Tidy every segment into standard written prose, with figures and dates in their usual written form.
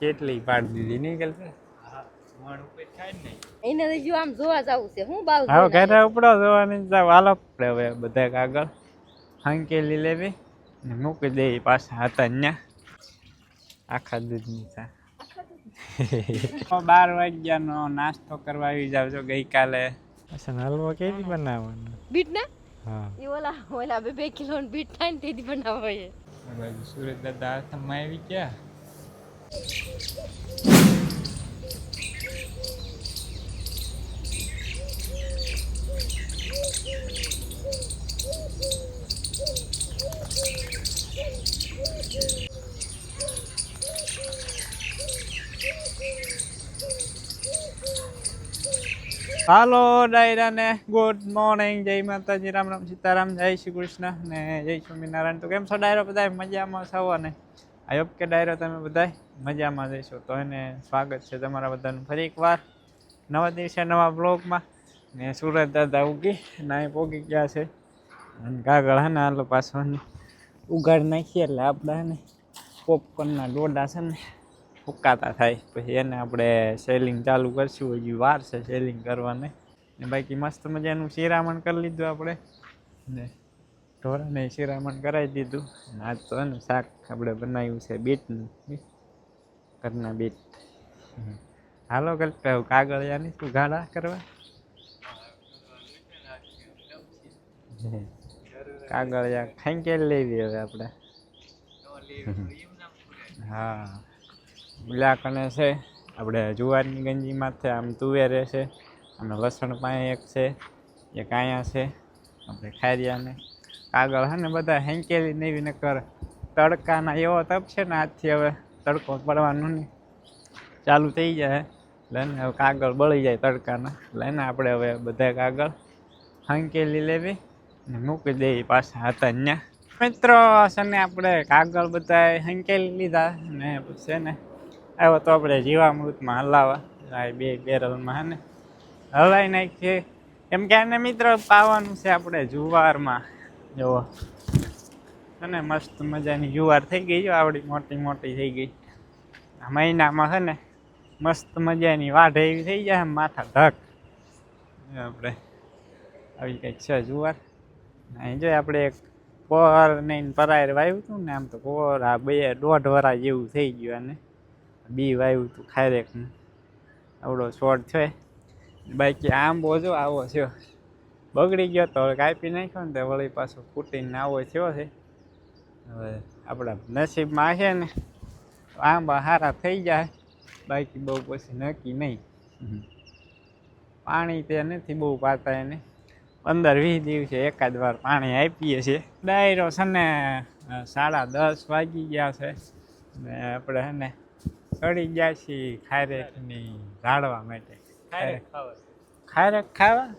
કેટલી પાડી દીધી નીકળ એને તો જો આમ જોવા જવું છે હું બાવ હવે ઘરે ઉપડો જોવાની જાવ હાલો આપણે હવે બધા કાગળ હંકેલી લેવી ને મૂકી દેવી પાછા હતા ત્યાં આખા દૂધની ચા 12 વાગ્યાનો નાસ્તો કરવા આવી જાવ છો ગઈકાલે હલવો કેવી બનાવવાનો બીટ ના હા એ ઓલા 2 કિલો બીટ થાય ને તેથી બનાવો છે સુરત દાદા હાથમાં આવી ગયા હાલો ડાયરા ને ગુડ મોર્નિંગ જય માતાજી રામ રામ સીતારામ જય શ્રી કૃષ્ણ ને જય સ્વામિનારાયણ તો કેમ છો ડાયરો બધા મજામાં છો ને આઈ હોપ કે ડાયરો તમે બધા મજામાં જઈશો તો એને સ્વાગત છે તમારા બધાનું ફરી એકવાર નવા દિવસે નવા બ્લોગમાં ને સુરત દાદા ઉગી ના પોગી ગયા છે અને કાગળ હે ને હાલો પાછો ઉગાડી નાખીએ એટલે આપણે હે ને પોપકોર્નના ડોડા છે ને ફૂકાતા થાય પછી એને આપણે સેલિંગ ચાલુ કરશું હજી વાર છે સેલિંગ કરવાને ને બાકી મસ્ત મજાનું શિરામણ કરી લીધું આપણે ને ઢોરાને શિરામણ કરાવી દીધું અને આજ તો ને શાક આપણે બનાવ્યું છે બીટનું ઘરના બીટ હાલો કરતા કાગળિયાની શું ગાળા કરવા કાગળિયા ખાઈ કે લેવી હવે આપણે હા બ્લેક અને છે આપણે જુવારની ગંજીમાં છે આમ તુવેરે છે અને લસણ પાસે એક છે એક અહીંયા છે આપણે ખારિયાને કાગળ હે ને બધા હેંકેલી neવી નકર તડકાના એવો તપ છે ને આજથી હવે તડકો પડવાનું નહીં ચાલુ થઈ જાય લઈને હવે કાગળ બળી જાય તડકાના લઈને આપણે હવે બધા કાગળ હંકેલી લેવી ને મૂકી દેવી પાછા હતા ત્યાં મિત્રો છે ને આપણે કાગળ બધા હંકેલી લીધા ને પછી ને આવ્યો તો આપણે જીવામૃતમાં હલાવા આ 2 બેરલમાં હે ને હલાવી નાખીએ એમ કે આને મિત્રો પાવાનું છે આપણે જુવારમાં જુઓ અને મસ્ત મજાની જુવાર થઈ ગઈ જો આવડી મોટી મોટી થઈ ગઈ આ મહિનામાં છે ને મસ્ત મજાની વાઢ એવી થઈ જાય માથા ઢક આપણે આવી કંઈક છે જુવાર અહીં જો આપણે એક પોર ને પરાયર વાવ્યું હતું ને આમ તો પોર આ 1.5 વરા જેવું થઈ ગયું અને બી વાવ્યું હતું ખારેકનું આવડો છોડ છે બાકી આંબો જો આવો છે બગડી ગયો તો હવે કાપી નાખ્યો ને તો વળી પાછો ફૂટીને આવો થયો છે હવે આપણા નસીબમાં છે ને આંબા સારા થઈ જાય બાકી બહુ પછી નક્કી નહીં પાણી તે નથી બહુ પાતા એને 15-20 દિવસે એકાદ વાર પાણી આપીએ છીએ ડાયરો છે ને 10:30 વાગી ગયા છે ને આપણે છે ને ચડી ગયા છીએ ખારેકની ઝાડવા માટે ખારેક ખાવા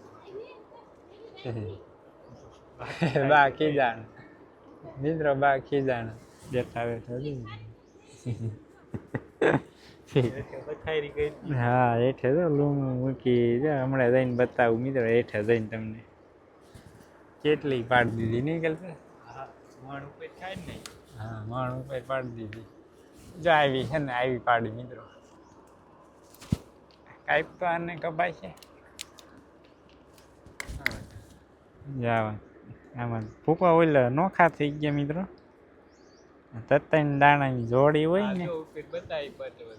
બા ખીજાણ મિત્રો બા ખીજાણ બેઠા બેઠા હા હેઠે તો લૂમ મૂકી હમણાં જઈને બતાવું મિત્રો હેઠે જઈને તમને કેટલી પાડી દીધી નીકળ હા મણ ઉપર પાડી દીધી જો આવી છે ને આવી પાડી મિત્રો કાંઈક તો આને કપાય છે જાવા આમાં ફૂકા ઓલા નોખા થઈ ગયા મિત્રો તત્તાની દાણાની જોડી હોય ને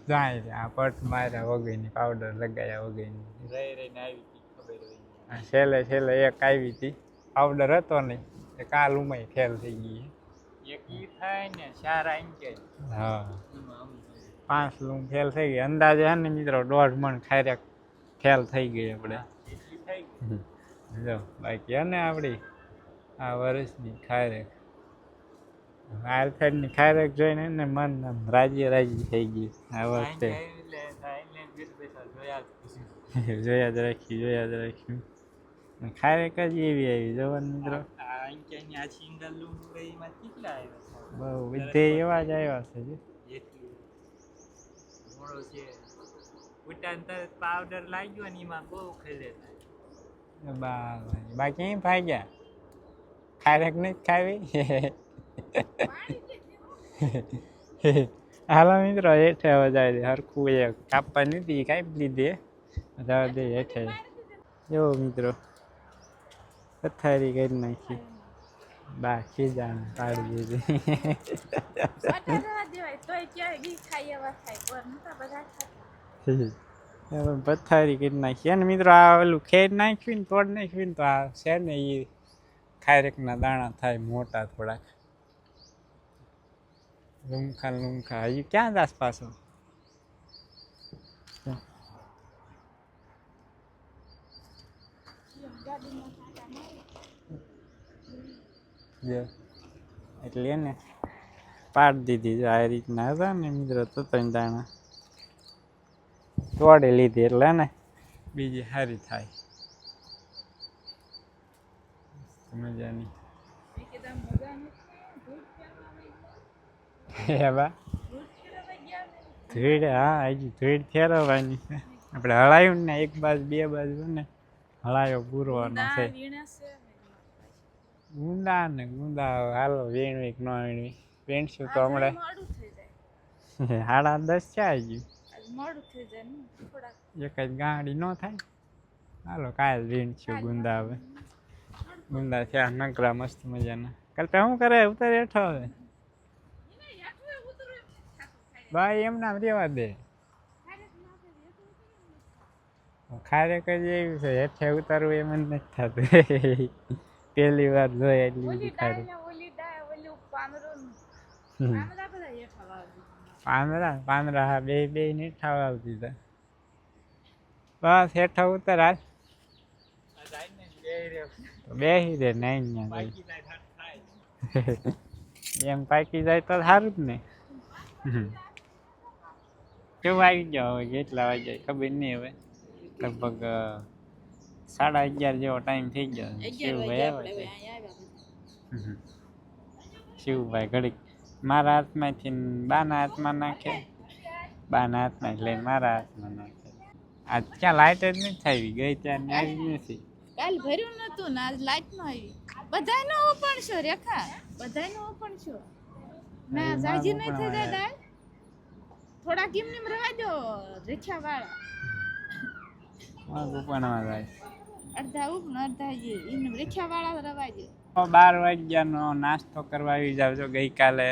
જાય આ પટ માર્યા વગરની પાવડર લગાવ્યા વગરની છેલ્લે એક આવી હતી પાવડર હતો નહીં એ કાલ ઉમાઈ ફેલ થઈ ગઈ એક ઈ થાય ને 4 ઇંચ હા 5 લૂમ ફેલ થઈ ગઈ અંદાજે હે ને મિત્રો 1.5 મણ ખારેક ફેલ થઈ ગઈ આપણે જો બાકી હે ને આપણી આ વર્ષની ખારેક આલફેડની ખારેક જોઈને ને મન રાજી થઈ ગયું આ વખતે જોયા જ રાખ્યું ખારેક જ એવી આવી જવાનું મિત્રો બહુ બધે એવા જ આવ્યા છે પાવડર લાગ્યો ને એમાં બહુ ખેલે બાકી ભાઈ ગયા ખારેક નહીં ખાવી હાલો મિત્રો હેઠે હવે જાય દે હરખું એ કાપવા નથી કાપી લીધી જવા દે હેઠે જો મિત્રો પથારી કરી નાખી બા ખીજા પાડી દીધી પથારી કરી નાખી અને મિત્રો આ ઓલું ખેડ નાખ્યું ને તોડ નાખ્યું ને તો આ છે ને એ ખારેકના દાણા થાય મોટા થોડાક લૂમખા લૂમખા એ ક્યાં જાસ પાછો એટલે ને પાડી દીધી જો આ રીતના હતા ને મિત્રો તો ત્રણ દાણા તોડી લીધી એટલે ને બીજી સારી થાય મજાની બા ધૂળ હા હજી ધૂળ ફેરવવાની છે આપણે હળાયું ને એક બાજુ બે બાજુ ને હળાયો પૂરવાનો છે ગુંદા ને ગુંદા હાલો વીણવી કે ન વીણવી વીણશું તો હમણાં 10:30 છે હજી એક જ ગાડી ન થાય હાલો કાલ વીણશું ગુંદા હવે ગુંદા થયા નકરા મસ્ત મજાના કાલ શું કરે ઉતાર હેઠો હવે ભાઈ એમ નામ રેવા દે ખારેક જ એવી છે હેઠે ઉતારવું એમ જ નથી થતું પહેલી વાર જોઈ એટલી બધી ખારેક પાંદડા હા બે ને ઠાવ આવતી હતા બસ હેઠા ઉતાર હાલ બેસી દે નહીં એમ પાકી જાય તો સારું જ ને કેવું આવી ગયો હવે કેટલા વાગ્યા ખબર નહીં હવે લગભગ 11:30 જેવો ટાઈમ થઈ ગયો શિવભાઈ આવ્યા શિવભાઈ ઘડીક મારા હાથમાંથી બાના હાથમાં નાખે બાના હાથમાં લઈને મારા હાથમાં નાખે આજ ક્યાં લાઈટ જ નથી થઈ ગઈ ત્યાં આવી નથી કાલ ભર્યું નતું ને આજ લાઈટ નો આવી બધાયનો ઓપન છો રેખા બધાયનો ઓપન છો ના જાજી નહીં થઈ જાય દાલ થોડા કેમ નીમ રવા દો રેખા વાળા ઉપણવા જાય અડધા ઉપન અડધા જે ઇન રેખા વાળા રવા દો 12 વાગ્યાનો નાસ્તો કરવા આવી જાવ છો ગઈકાલે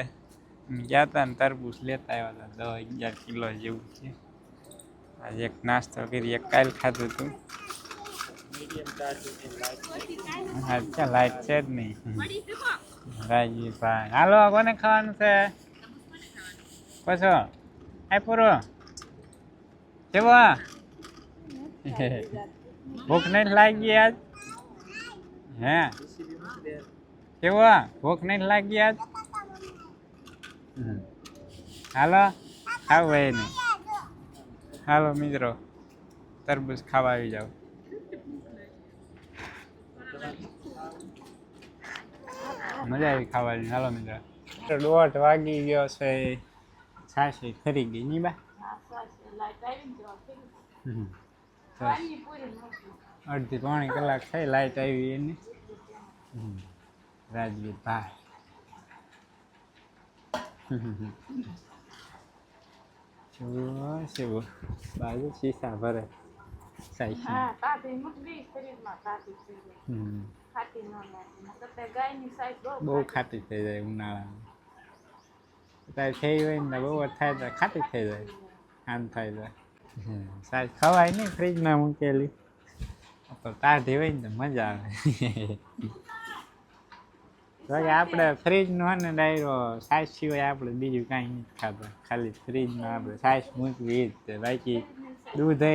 ગયા હતા ને તરબૂચ લેતા આવ્યા હતા 10-11 કિલો જેવું છે આજે એક નાસ્તો કરી એક કાલ ખાધું હતું અચ્છા લાઈટ છે જ નહીં રાજીભાઈ હાલો કોને ખાવાનું છે પછો આ પૂરો કેવો ભૂખ નહીં લાગી આજ હે કેવો ભૂખ નહીં લાગી આજ હાલો ખાવું હોય નહીં હાલો મિત્રો તરબૂચ ખાવા આવી જાવ મજા આવી ખાવાની હાલો મિત્રો 1:30 વાગી ગયો છે છાશી ખરી ગઈ ની બા અડધી પોણી કલાક થઈ લાઈટ આવી એની રાજવીરભાઈ શું બાજુ શીશા ભરે બહુ ખાટી થઈ જાય ઉનાળામાં તારે થઈ હોય ને બહુ થાય તો ખાટી થઈ જાય આમ થાય તો સાહેબ ખવાય નહીં ફ્રીજમાં મૂકેલી તો ટાઢી હોય ને તો મજા આવે આપણે ફ્રીજનું હોય ને ડાયરો સાઈઝ સિવાય આપણે બીજું કાંઈ નથી ખાતા ખાલી ફ્રીજમાં આપણે સાઈઝ મૂકવી જ તે બાકી દૂધ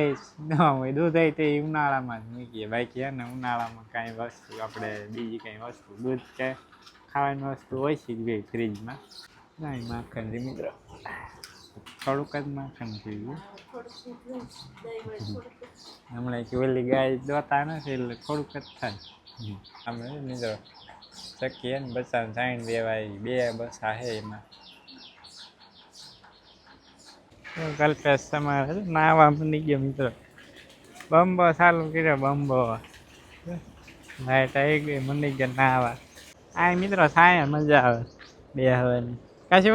ન હોય દૂધ તે ઉનાળામાં જ મૂકીએ બાકી હે ને ઉનાળામાં કાંઈ વસ્તુ આપણે બીજી કાંઈ વસ્તુ દૂધ કે ખાવાની વસ્તુ ઓછી જ ગઈ ફ્રીજમાં નહીં માખણ છે મિત્રો થોડુંક જ માખણ થઈ ગયું હમણાં કે ઓલી ગાય દોતા નથી એટલે થોડુંક જ થાય અમે મિત્રો શકીએ ને બસાને સાઈન દેવાય 2 બસા છે એમાં કલ્પેશ તમારે નાવા બની ગયો મિત્રો બંબો ચાલુ કર્યો બંબો લાઈટ આવી ગઈ મની ગયા નાવા આ મિત્રો સાયા મજા આવે બે હવાની કાશી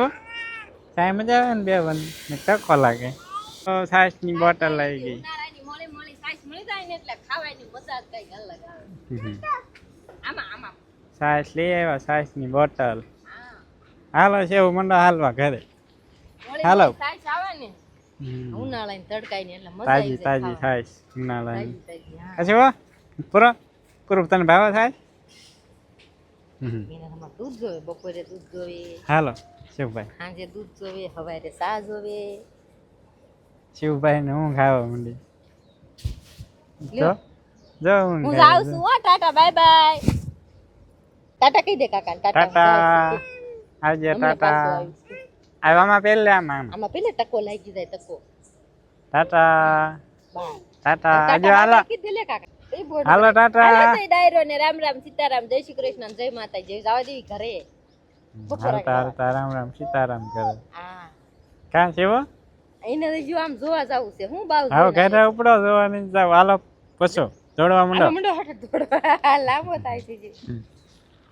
કાંઈ મજા આવે ને બે બંધ ને ટકો લાગે તો છાશની બોટલ આવી ગઈ ઉનાળાની મોળી મોળી સાઈઝ મળી જાય ને એટલે ખાવાની મજા જ કંઈક અલગ આવે. આમાં છાશ લઈ આવ્યા છાશની બોટલ હા હાલો છે એવું મંડો હાલવા ઘરે મોળી હાલો. મોળી સાઈઝ આવે ને ઉનાળાની તડકાઈ એટલે મજા તાજી આવી જાય તાજી છાશ ઉનાળાની તાજી હા. પછી હો પૂરો તને ભાવે થાય એને તમારે દૂધ જોવે, બપોરે દૂધ જોવે, હાલો શિવભાઈ સાંજે દૂધ જોવે, સવારે ચા જોવે. શિવભાઈ ને હું ખાવા માંડી જો લ્યો. જો હું હું જાઉં છું હો, ટાટા બાય બાય. ટાટા કહી દે કાકા ટાટા. ટાટા આવજે હમણાં પાછું ટાટા આવીશું. આવ્યામાં પહેલે આમાં આમાં પેલે ટકો લાગી જાય ટકો. ટાટા બાય. ટાટા ટાટા આવજો હાલો બાય કીધી લે કાકા. એ બોર્ડ હાલો હાલો ટાટા તો ડાયરો ને રામ રામ સીતારામ જય શ્રી કૃષ્ણ જય માતા જય જવા દેવી ઘરે. હાલતા હાલતા રામ રામ સીતારામ કરે હા કાં છે એવો એને જો આમ જોવા જાવું છે હું બાવ હવે ઘરે ઉપડો જોવાની જાવ હાલો પછો દોડવા માંડો મંડો હટ દોડવા લાંબો થાય છે જે.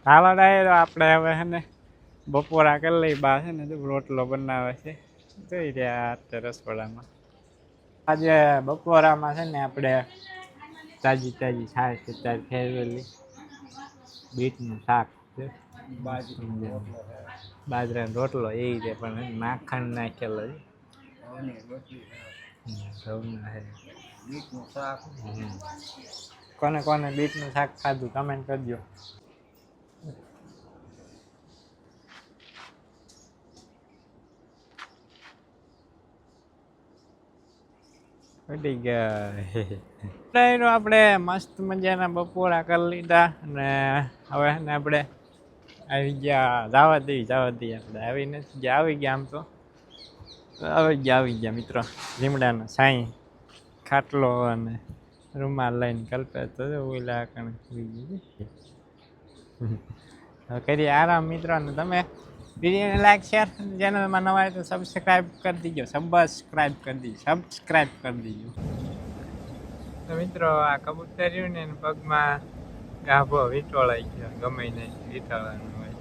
હાલો ડાયરો આપણે હવે હે ને બપોરા કરી લઈ બા છે ને જો રોટલો બનાવે છે જોઈ રહ્યા અત્યારે રસોડામાં આજે બપોરામાં છે ને આપણે તાજી તાજી છાશ અત્યારે ફેરવેલી બીટનું શાક છે બાજરાનો રોટલો એ રીતે પણ માખણ નાખેલો છે ઘઉંના છે. કોને કોને બીટનું શાક ખાધું કમેન્ટ કરજો. પડી ગયા આપણે મસ્ત મજાના બપોરા કરી લીધા અને હવે ને આપણે આવી ગયા જવા દઈએ આપણે આવી નથી ગયા આવી ગયા આમ તો આવી ગયા મિત્રો લીમડાનો સાઈ ખાટલો અને રૂમાલ લઈને કલ્પે તો ઓલા કણ હવે કરીએ આરામ મિત્રો ને તમે વિડીયોને લાઈક શેર ચેનલમાં નવા હોય તો સબસ્ક્રાઈબ કરી દીજો સબસ્ક્રાઈબ કરી દીજો તો મિત્રો આ કબૂતર્યું ને પગમાં ગાભો વીંટોળાઈ ગયો ગમે નહીં વીંટાળવાનું હોય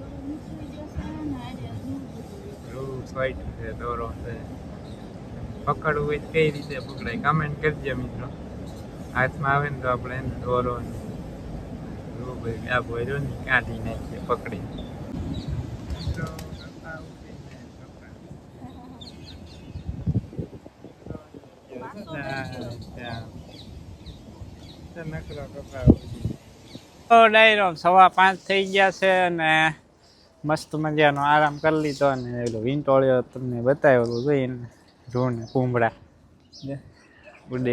રૂ સ્વાઈટ છે દોરો છે પકડવું હોય તો કઈ રીતે પકડાય કમેન્ટ કરજો મિત્રો હાથમાં આવે ને તો આપણે એને દોરો રૂ ભાઈ ગાભો રહ્યો ને કાઢી નાખીએ પકડી ડાયરો 5:15 થઈ ગયા છે અને મસ્ત મજાનો આરામ કરી લીધો અને એલો વીંટોળ્યો તમને બતાવ્યો જોઈને રૂ ને કુંભળા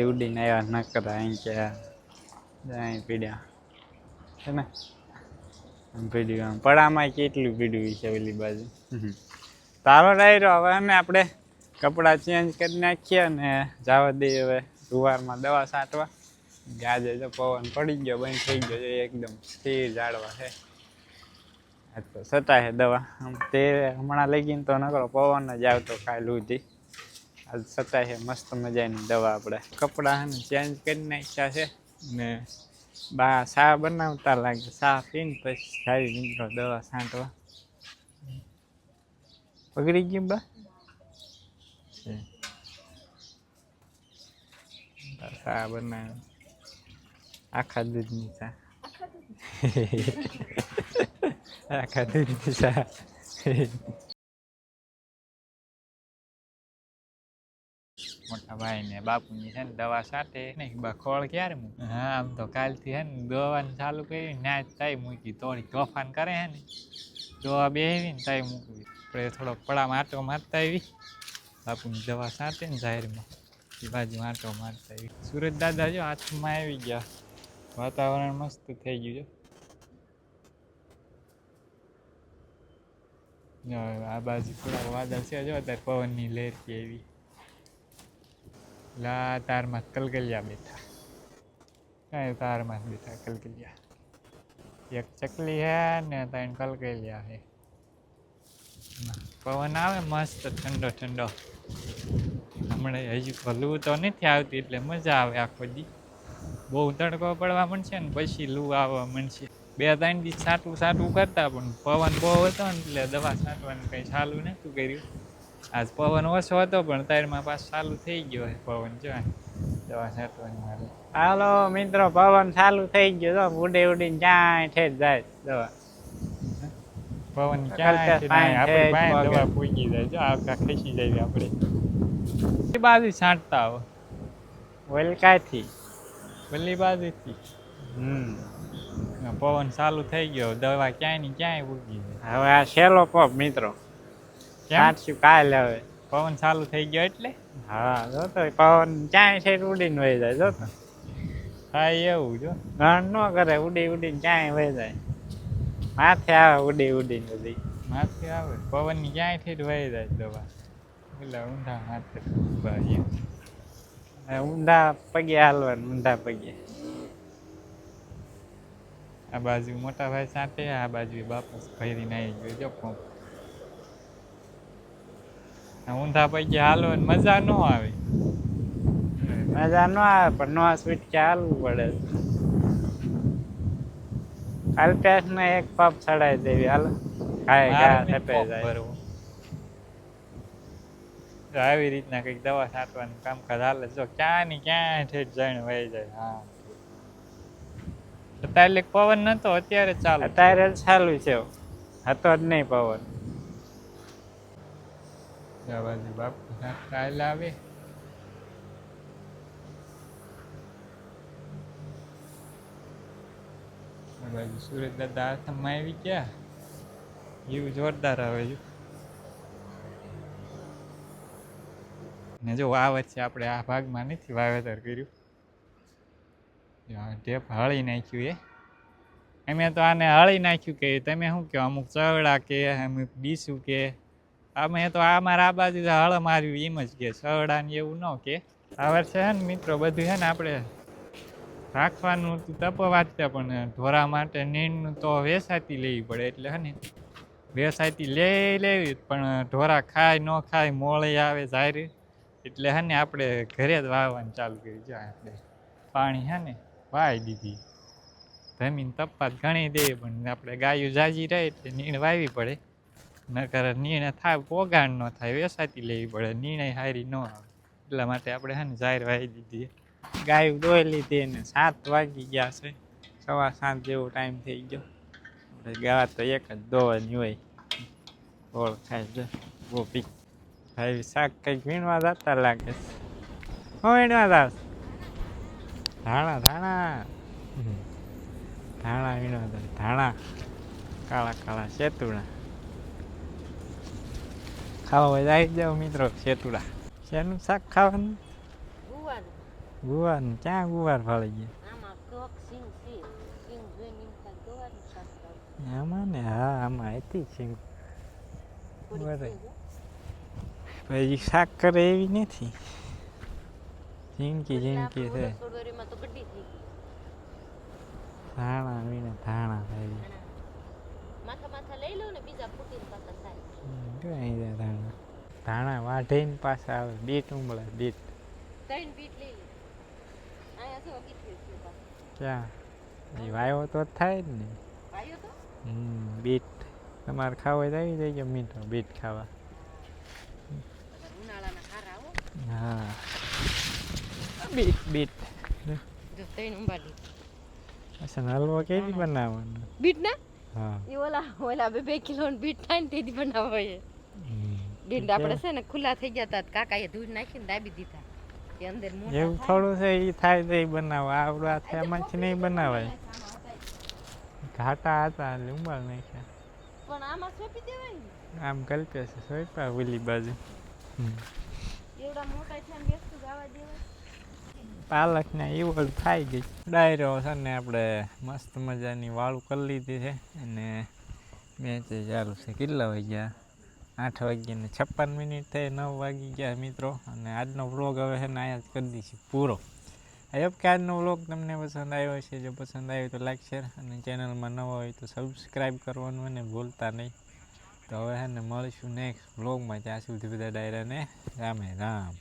ઉડીને આવ્યા નકરા અહીં ક્યાં પીડ્યા છે ને પીડ્યું પડામાં કેટલું પીડ્યું છે પેલી બાજુ તારો ડાયરો હવે અમે આપણે કપડાં ચેન્જ કરી નાખીએ અને જવા દઈએ હવે જુવારમાં દવા છાંટવા આજે તો પવન પડી ગયો બંધ થઈ ગયો એકદમ સ્થિર ઝાડવા છે આ તો સટાય દવા તે હમણાં લઈ ગઈને તો નકરો પવન જ આવતો કાલ સુધી આજ સટાય છે મસ્ત મજાની દવા આપણે કપડાં ચેન્જ કરી નાખ્યા છે ને બા ચા બનાવતા લાગે ચા પીને પછી સારી મિત્રો દવા છાંટવા પકડી ગયું બા ચા બનાવે આખા દૂધની ચા આખા દૂધની ચા મોટા ભાઈ ને બાપુની છે ને દવા સાથે નહીં બા ખોળ ક્યારે મૂકી હા આમ તો કાલથી છે ને દવાનું ચાલુ કરી નાચ થાય મૂકી થોડી તોફાન કરે છે ને દવા બેવી ને થાય મૂકવી આપણે થોડોક પડામાં આટો મારતા આવી બાપુની દવા સાથે ને જાહેરમાં એ બાજુ આટો મારતા આવી સુરત દાદા જો હાથમાં આવી ગયા વાતાવરણ મસ્ત થઈ ગયું જો આ બાજુ થોડા વાદળ છે જો અત્યારે પવનની લહેર કે એવી લા તારમાં કલકલિયા બેઠા કાંઈ તારમાં બેઠા કલકલિયા એક ચકલી હે ને ત્રણ કલકલિયા હે પવન આવે મસ્ત ઠંડો ઠંડો હમણાં હજુ લૂ તો નથી આવતી એટલે મજા આવે આખો દી બહુ તડકો પડવા માંડશે ને પછી લૂ આવવા માંડશે 2-3 દિવસ સાટું કરતા પણ પવન બહુ હતો ને એટલે દવા છાંટવાનું કંઈ ચાલુ નહોતું કર્યું આજ પવન ઓછો હતો પણ તારમાં પાછું ચાલુ થઈ ગયો છે પવન જો દવા છાંટવાની મારે. હાલો મિત્રો, પવન ચાલુ થઈ ગયો તો ઉડી ઉડીને ક્યાંય ઠેઠ જાય દવા. પવન ક્યાંય આપણી પાસે દવા પૂગી જાય જો આખા ખસી જાય આપણે. એ બાજુ છાંટતા હો વલકાથી વલ્લી બાજુથી. પવન ચાલુ થઈ ગયો દવા ક્યાંય ની ક્યાંય ઉગી જાય. હવે આ છેલ્લો પંપ મિત્રો છાંટશું કાલે. હવે પવન ચાલુ થઈ ગયો એટલે હા જોતો પવન ક્યાંય છે ઉડીને વહી જાય જોતો. હા એવું જો ઘણ ન કરે ઉડી ઉડીને ક્યાંય વહી જાય. માથે આવે ઉડી ઉડીને બધી માથે આવે પવન ની ક્યાંય થી વહી જાય દવા. પેલા ઊંધા માથે ઊંધા પગે હાલવાનું ઊંધા પગે. આ બાજુ મોટા ભાઈ સાથે આ બાજુ બાપસ ભરીને આવી ગયો જો પંપ. ઊંધા પગે હાલવાની મજા ન આવે. મજા ન આવે પણ નો સ્વીટ કે હાલવું પડે. અલ્પેશ ને એક પંપ ચડાવી દેવી હાલ આવી રીતના કઈક દવા છાંટવાનું કામકાજ હાલે જો ક્યાં ની ક્યાં ઠેઠ જઈને વહી જાય. હા અત્યારે પવન નતો અત્યારે ચાલુ અત્યારે ચાલુ છે હતો જ નહીં પવન. બાપુ કાલે આવે બાજુ સુરત દાદા આસામમાં આવી ગયા એવું જોરદાર આવે છે. ને જો વાવત છે આપણે આ ભાગમાં નથી વાવેતર કર્યું. ટેપ હળી નાખ્યું અમે તો આને હળી નાખ્યું કે તમે શું કહો અમુક ચવડા કે અમુક બીસું કે અમે તો અમારા આ બાજુ હળ માર્યું એમ જ કે ચવડા ને એવું ન કે. આ વર્ષે છે ને મિત્રો બધું છે ને આપણે રાખવાનું તપવાતા પણ ઢોરા માટે નીણનું તો વેસાતી લેવી પડે એટલે હે ને વેસાતી લેવી પણ ઢોરા ખાય ન ખાય મોળે આવે જાહેર એટલે હે ને આપણે ઘરે જ વાવવાનું ચાલુ કરી જાય. આપણે પાણી હે ને વાવી દીધી જમીન તપાત ઘણી દે પણ આપણે ગાયું જાજી રહે એટલે નીણ વાવી પડે નકર નીણ થાય પોગાણ ન થાય વેસાતી લેવી પડે નીણ હારી ન આવે એટલા માટે આપણે હે ને જાહેર વાવી દીધી. ગાયું દોઈ લીધી ને 7 વાગી ગયા છે 7:15 જેવો ટાઈમ થઈ ગયો. ગાવા તો એક જ દોવાની હોય ગોળ ખાય છે ગોપી ભાઈ શાક કંઈક વીણવા જતા લાગે છે. હું વીણવા જાવ ધાણા ધાણા ધાણા વીણવા જાય ધાણા કાળા કાળા શેતુડા ખાવા હોય આવી જાવ મિત્રો. શેતુડા શેનું શાક ખાવાનું? ગુવારનું ક્યાં ગુવાર ફાળી ગયા આમાં ને? હા આમાં હતી સિંગ પછી શાક કરે એવી નથી ઝીણકી ઝીણકી છે. ધાણા વીણે ધાણા ધાણા ધાણા વાઢીને પાછા આવે બીટ ઉમળે બીટ ક્યાં એ વાયો તો થાય જ ને. બીટ તમારે ખાવા જ આવી જાય મીઠો બીટ ખાવા. હા બીટ બીટ હલવો કેવી બનાવવાનો બીટ ને? હા એ ઓલા 2 કિલો બીટ થાય ને તેથી બનાવો છે. બીટ આપણે છે ને ખુલ્લા થઈ ગયા હતા કાકાએ દૂધ નાખીને દાબી દીધા કે અંદર મોટા એવું થોડું છે એ થાય તો એ બનાવો આવડું આ એમાંથી નહીં બનાવાય. ઘાટા હતા એટલે ઉંબાળ નાખ્યા પણ આમાં સોંપી દેવાય ને આમ કલ્પે છે સોંપા ઓલી બાજુ એવડા મોટા છે ને વ્યસ્ત ગાવા દેવાય. પાલક ને ઈવળ થાય ગઈ. ડાયરો છે ને આપણે મસ્ત મજાની વાળું કરી લીધી છે અને મેચ ચાલુ છે. કેટલા વાગ્યા? 8:56 થઈ 9 વાગી ગયા મિત્રો. અને આજનો વ્લોગ હવે છે ને અહીંયા જ કરી દઈશું પૂરો. આઈ હોપ કે આજનો વ્લોગ તમને પસંદ આવ્યો છે. જો પસંદ આવ્યો તો લાઈક શેર અને ચેનલમાં નવા હોય તો સબસ્ક્રાઈબ કરવાનું અને ભૂલતા નહીં. તો હવે છે ને મળીશું નેક્સ્ટ વ્લોગમાં. ત્યાં સુધી બધા ડાયરાને રામે રામ.